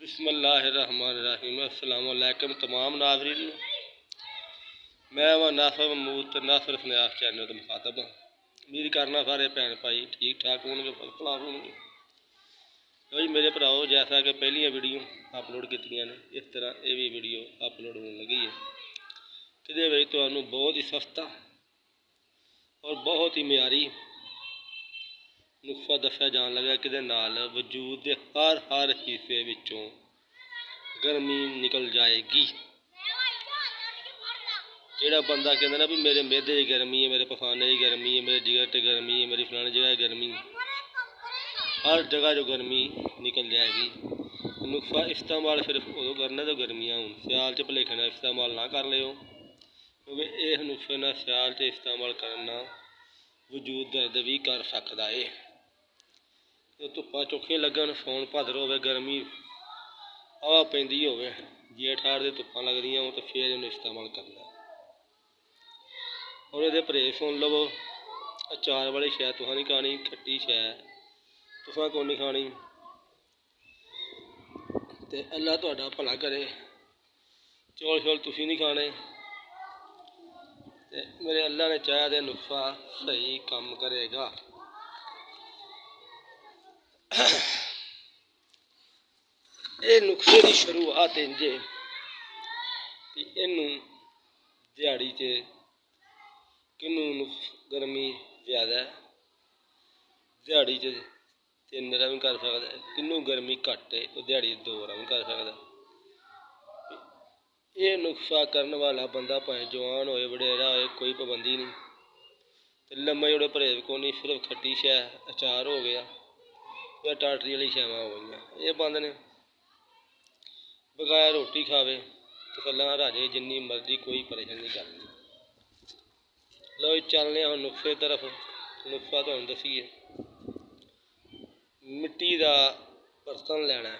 बिस्मिल्लाहिर्रहमानिर्रहीम। अस्सलाम वालेकुम तमाम नाज़रीन। मैं वा नासर महमूद ते नासर स्नैप चैनल का मुखातब हाँ। उम्मीद करना सारे भैन भाई ठीक ठाक होंगे, फर्स्ट क्लास होंगे। भाई मेरे भराओ, जैसा कि पहलियां वीडियो अपलोड की ने, इस तरह ये भी वीडियो अपलोड होने लगी है कि तुहानू बहुत ही सस्ता और बहुत ही म्यारी नुस्खा दस्या जान लगा कि वजूद के हर हिस्से विचों गर्मी निकल जाएगी। जोड़ा बंदा कहता ना भी मेरे मेदे की गर्मी है, मेरे पखाने की गर्मी है, मेरे जिगर से गर्मी है, मेरी फलानी जगह गर्मी, हर जगह जो गर्मी निकल जाएगी। नुस्खा इस्तेमाल सिर्फ उदों करना तो गर्मियाँ हो, सियाल च भलेखे ना इस्तेमाल ना कर लियो, क्योंकि यह नुस्खे ना सियाल च इस्तेमाल करना वजूद दर्द भी कर सकता है। जो धुप्पा चौखियां लगन, सौन भादर हो, गर्मी हवा पैंदी हो, जेठ हाड़ से धुप्पा लगदियां हो, तो फिर इन्हें इस्तेमाल करना। और ये परहेज सुन लवो, अचार वाली शै तुसें नहीं खानी, खट्टी शै तुसें कोई नहीं खानी, तो अल्लाह तुहाडा भला करे। चौल शौल तुसीं नहीं खाने, ते मेरे अल्लाह ने चाहा तो नुस्खा सही काम करेगा। ये नुस्खे की शुरुआत इंजे कि इनू दिहाड़ी च किनू गर्मी ज़्यादा है, दिहाड़ी च 3 बार भी कर सकता है, किनू गर्मी घट है वो दिहाड़ी 2 बार भी कर सकता। ये नुस्खा करने वाला बंदा भावें जवान होए वडेरा होए, कोई पाबंदी नहीं, तो लम्मे जोड़े परहेज को नहीं, सिर्फ खट्टी शै अचार हो गया या टाटरी वाली शैवां हो गई, ये बंद ने। बगैर रोटी खावे तसल्ला राजे, जिन्नी मर्जी, कोई परेशानी नहीं करनी। लो चलने हम नुस्खे तरफ। नुस्खा तुहानू दसीए, मिट्टी का बर्तन लेना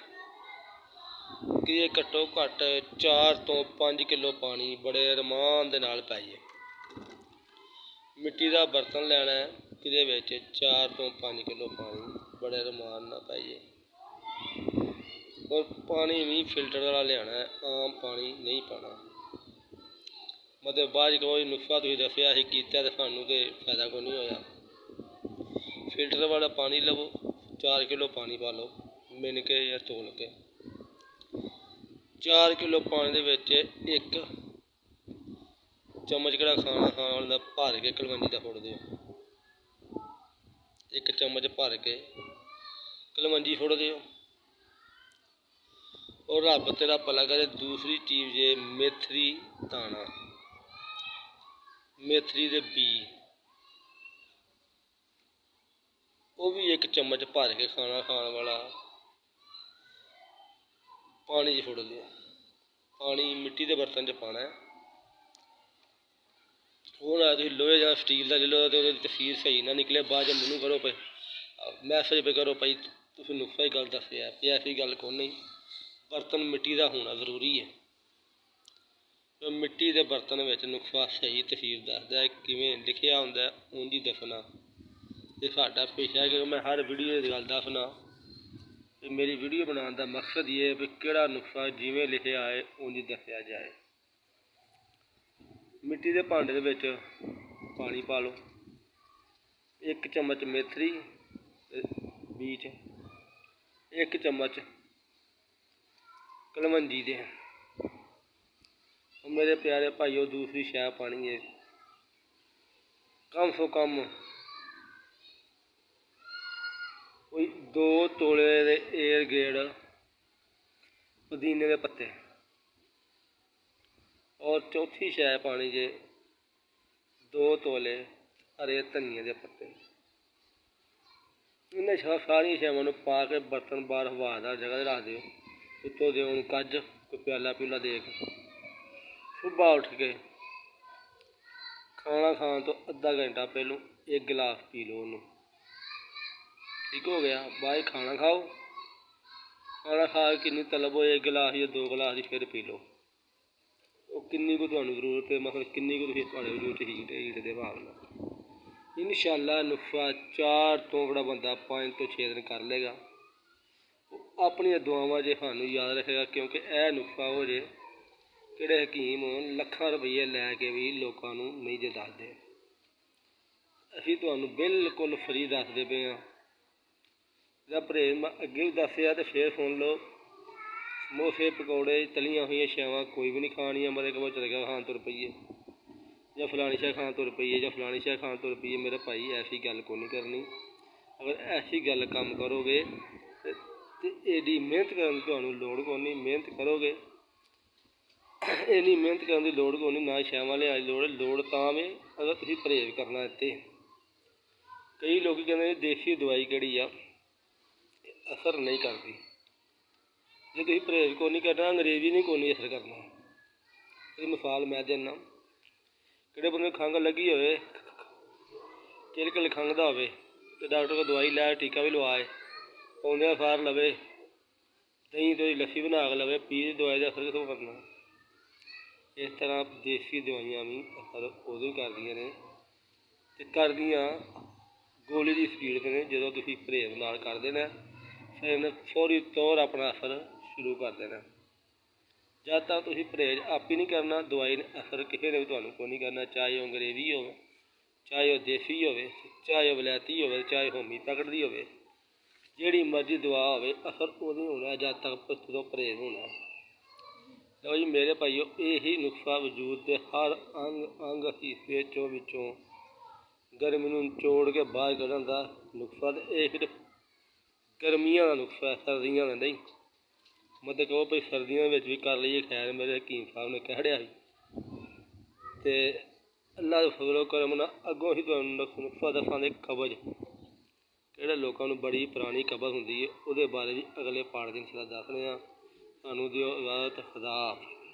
कि घट्टो घट्ट 4 तो 5 किलो पानी बड़े रमान दे नाल पाइए। मिट्टी का बर्तन लेना है कि 4 तो 5 किलो पानी बड़े रमान नाल पाइए, और पानी भी फिल्टर वाला लियाना है, आम पानी नहीं पाना। मतलब बाद कोई नुस्खा तुसीं दस्सिया असीं कीता ते सानू तो फायदा कोई नहीं होया। फिल्टर वाला पानी लवो, 4 किलो पानी पा लो मिन के या तोल के। 4 किलो पानी दे विच 1 चम्मच केड़ा खाना खान दा भर के कलवंजी दा सुट दिओ, 1 चम्मच भर के कलवंजी सुट दिओ। और रब तेरा भला करे, दूसरी चीज़ है मेथरी दाना, मेथरी दे बीऽ, वो भी 1 चम्मच भर के खाना खान वाला पानी च सुट दिओ। पानी मिट्टी के बर्तन च पाना है। वो ना तुसीं लोहे जां स्टील का ले लो तो तसीर सही ना निकले, बाद च मैनू करो मैसेज पे करो भाई तुसीं नुस्खा ही गलत दस्सेआ, ऐसी गल कोई नहीं। बर्तन मिट्टी का होना जरूरी है, तो मिट्टी के बर्तन में नुस्खा सही तसीर दसदा है, किवें लिखिया होंदा उंज ही दसना। ये साडा पेशा है कि मैं हर वीडियो की गल दसना। मेरी वीडियो बनाने का मकसद ये है कि केड़ा नुस्खा जिवें लिखिया है उंज दस्सिया जाए। मिट्टी के भांडे दे विच पानी पा लो, 1 चम्मच मेथरी बीऽ, 1 चम्मच कलवंजी दे। मेरे प्यारे भाइयों, दूसरी शै पानी है कम सो कम कोई 2 तोले दे एयर गेड़ पुदीने के पत्ते। और चौथी शै पानी जे 2 तोले हरे धनिए के पत्ते। इन्हें सारिया शैवां पा के बर्तन बाहर हवादार जगह रख दिओ, उत्तों दिओ कज कोई प्याला प्यूला दे के। सुबह उठ के खाना खान तो अद्धा घंटा पहलू 1 गिलास पी लो उन्नू, ठीक हो गया। बाद खाना खाओ, खाना खा के किन्नी तलब हो 1 गिलास या 2 गिलास फिर पी लो। किन्नी को तुहानू जरूरत है, मतलब किन्नी को तुहाडे वजूद हीट दे भाव नाल। इंशाअल्लाह नुस्खा 4 तो बड़ा बंदा 5 तो 6 दिन कर लेगा, ਆਪਣੀਆਂ ਦੁਆਵਾਂ 'ਚ ਸਾਨੂੰ ਯਾਦ ਰੱਖੇਗਾ, ਕਿਉਂਕਿ ਇਹ ਨੁਸਖਾ ਹੋ ਜੇ ਕਿਹੜੇ ਹਕੀਮ ਲੱਖਾਂ ਰੁਪਈਏ ਲੈ ਕੇ ਵੀ ਲੋਕਾਂ ਨੂੰ ਨਹੀਂ ਜੇ ਦੱਸਦੇ। ਅਸੀਂ ਤੁਹਾਨੂੰ ਬਿਲਕੁਲ ਫਰੀ ਦੱਸਦੇ ਪਏ ਹਾਂ। ਇਹਦਾ ਪਰਹੇਜ਼ ਮੈਂ ਅੱਗੇ ਵੀ ਦੱਸਿਆ ਤੇ ਫਿਰ ਸੁਣ ਲਓ। ਸਮੋਸੇ, ਪਕੌੜੇ, ਤਲੀਆਂ ਹੋਈਆਂ ਸ਼ੈਵਾਂ ਕੋਈ ਵੀ ਨਹੀਂ ਖਾਣੀਆਂ। ਮਤਲਬ ਕਿ ਉਹ ਚਲੇ ਗਿਆ ਖਾਣ ਤੁਰ ਪਈਏ, ਜਾਂ ਫਲਾਣੀ ਸ਼ਾਹ ਖਾਣ ਤੁਰ ਪਈਏ, ਜਾਂ ਫਲਾਣੀ ਸ਼ਾਹ ਖਾਣ ਤੁਰ ਪਈਏ। ਮੇਰੇ ਭਾਈ ਐਸੀ ਗੱਲ ਕੋਈ ਨਹੀਂ ਕਰਨੀ। ਅਗਰ ਐਸੀ ਗੱਲ ਕੰਮ ਕਰੋਗੇ ਤੇ ਇਹਦੀ ਮਿਹਨਤ ਕਰਨ ਦੀ ਤੁਹਾਨੂੰ ਲੋੜ ਕੋਈ ਨਹੀਂ। ਮਿਹਨਤ ਕਰੋਗੇ, ਇੰਨੀ ਮਿਹਨਤ ਕਰਨ ਦੀ ਲੋੜ ਕੋਈ ਨਹੀਂ। ਨਾ ਸ਼ੈਵਾਂ ਲਿਆਉਣ ਦੀ ਲੋੜ ਤਾਂ ਵੀ ਅਗਰ ਤੁਸੀਂ ਪਰਹੇਜ਼ ਕਰਨਾ। ਇੱਥੇ ਕਈ ਲੋਕ ਕਹਿੰਦੇ ਦੇਸੀ ਦਵਾਈ ਕਿਹੜੀ ਆ, ਅਸਰ ਨਹੀਂ ਕਰਦੀ। ਜੇ ਤੁਸੀਂ ਪਰਹੇਜ਼ ਕੋਈ ਨਹੀਂ ਕਰਨਾ, ਅੰਗਰੇਜ਼ੀ ਨਹੀਂ ਕੋਈ ਨਹੀਂ ਅਸਰ ਕਰਨਾ। ਇਹਦੀ ਮਿਸਾਲ ਮੈਂ ਦਿੰਦਾ। ਕਿਹੜੇ ਬੰਦੇ ਨੂੰ ਖੰਘ ਲੱਗੀ ਹੋਵੇ, ਕਿਲਕਲ ਖੰਘਦਾ ਹੋਵੇ, ਤੇ ਡਾਕਟਰ ਕੋਲ ਦਵਾਈ ਲੈ, ਟੀਕਾ ਵੀ ਲਵਾਏ, ਆਉਂਦਿਆਂ ਸਾਰ ਲਵੇ ਦਹੀਂ ਤੋਂ ਲੱਸੀ ਬਣਾ ਕੇ ਲਵੇ, ਪੀ ਦਵਾਈ ਦਾ ਅਸਰ ਕਿਥੋਂ ਕਰਨਾ। ਇਸ ਤਰ੍ਹਾਂ ਦੇਸੀ ਦਵਾਈਆਂ ਵੀ ਅਸਰ ਉਦੋਂ ਹੀ ਕਰਦੀਆਂ ਨੇ ਅਤੇ ਕਰਦੀਆਂ ਗੋਲੀ ਦੀ ਸਪੀਡ 'ਤੇ ਨੇ ਜਦੋਂ ਤੁਸੀਂ ਪਰਹੇਜ਼ ਨਾਲ ਕਰ ਦੇਣਾ। ਫਿਰ ਇਹਨੇ ਫੌਰੀ ਤੌਰ ਆਪਣਾ ਅਸਰ ਸ਼ੁਰੂ ਕਰ ਦੇਣਾ। ਜਦ ਤੱਕ ਤੁਸੀਂ ਪਰਹੇਜ਼ ਆਪ ਹੀ ਨਹੀਂ ਕਰਨਾ, ਦਵਾਈ ਨੇ ਅਸਰ ਕਿਸੇ ਨੇ ਵੀ ਤੁਹਾਨੂੰ ਕੋਈ ਨਹੀਂ ਕਰਨਾ। ਚਾਹੇ ਉਹ ਅੰਗਰੇਜ਼ੀ ਹੋਵੇ, ਚਾਹੇ ਉਹ ਦੇਸੀ ਹੋਵੇ, ਚਾਹੇ ਉਹ ਵਲੈਤੀ ਹੋਵੇ, ਚਾਹੇ ਹੋਮੀਓਪੈਥਿਕ ਦੀ ਹੋਵੇ, ਜਿਹੜੀ ਮਰਜ਼ੀ ਦਵਾ ਹੋਵੇ, ਅਸਰ ਉਦੋਂ ਹੋਣਾ ਜਦ ਤੱਕ ਜਦੋਂ ਪਰਹੇਜ਼ ਹੋਣਾ। ਲਓ ਜੀ ਮੇਰੇ ਭਾਈਓ, ਇਹੀ ਨੁਸਖਾ ਵਜੂਦ ਦੇ ਹਰ ਅੰਗ ਹਿੱਸੇ ਵਿੱਚੋਂ ਗਰਮੀ ਨੂੰ ਨਿਚੋੜ ਕੇ ਬਾਹਰ ਕੱਢਣ ਦਾ ਨੁਸਖਾ। ਅਤੇ ਇਹ ਸਿਰਫ ਗਰਮੀਆਂ ਦਾ ਨੁਸਖਾ, ਸਰਦੀਆਂ ਦਾ ਨਹੀਂ। ਮਤਲਬ ਕਹੋ ਭਾਈ ਸਰਦੀਆਂ ਵਿੱਚ ਵੀ ਕਰ ਲਈਏ, ਖੈਰ ਮੇਰੇ ਹਕੀਮ ਸਾਹਿਬ ਨੇ ਕਹਿ ਰਿਹਾ ਸੀ। ਅਤੇ ਅੱਲਾ ਦੇ ਫਜ਼ਲ ਕਰਮ ਨਾਲ ਅੱਗੋਂ ਹੀ ਤੁਹਾਨੂੰ ਨੁਸਖਾ ਦੱਸਾਂਗੇ। ਕਬਜ਼, ਕਿਹੜੇ ਲੋਕਾਂ ਨੂੰ ਬੜੀ ਪੁਰਾਣੀ ਕਬਜ਼ ਹੁੰਦੀ ਹੈ, ਉਹਦੇ ਬਾਰੇ ਵੀ ਅਗਲੇ ਪਾਠ ਦੇ ਵਿੱਚ ਦੱਸਦੇ ਹਾਂ। ਤੁਹਾਨੂੰ ਦਿਓ ਇਜਾਜ਼ਤ, ਖੁਦਾ ਹਾਫਿਜ਼।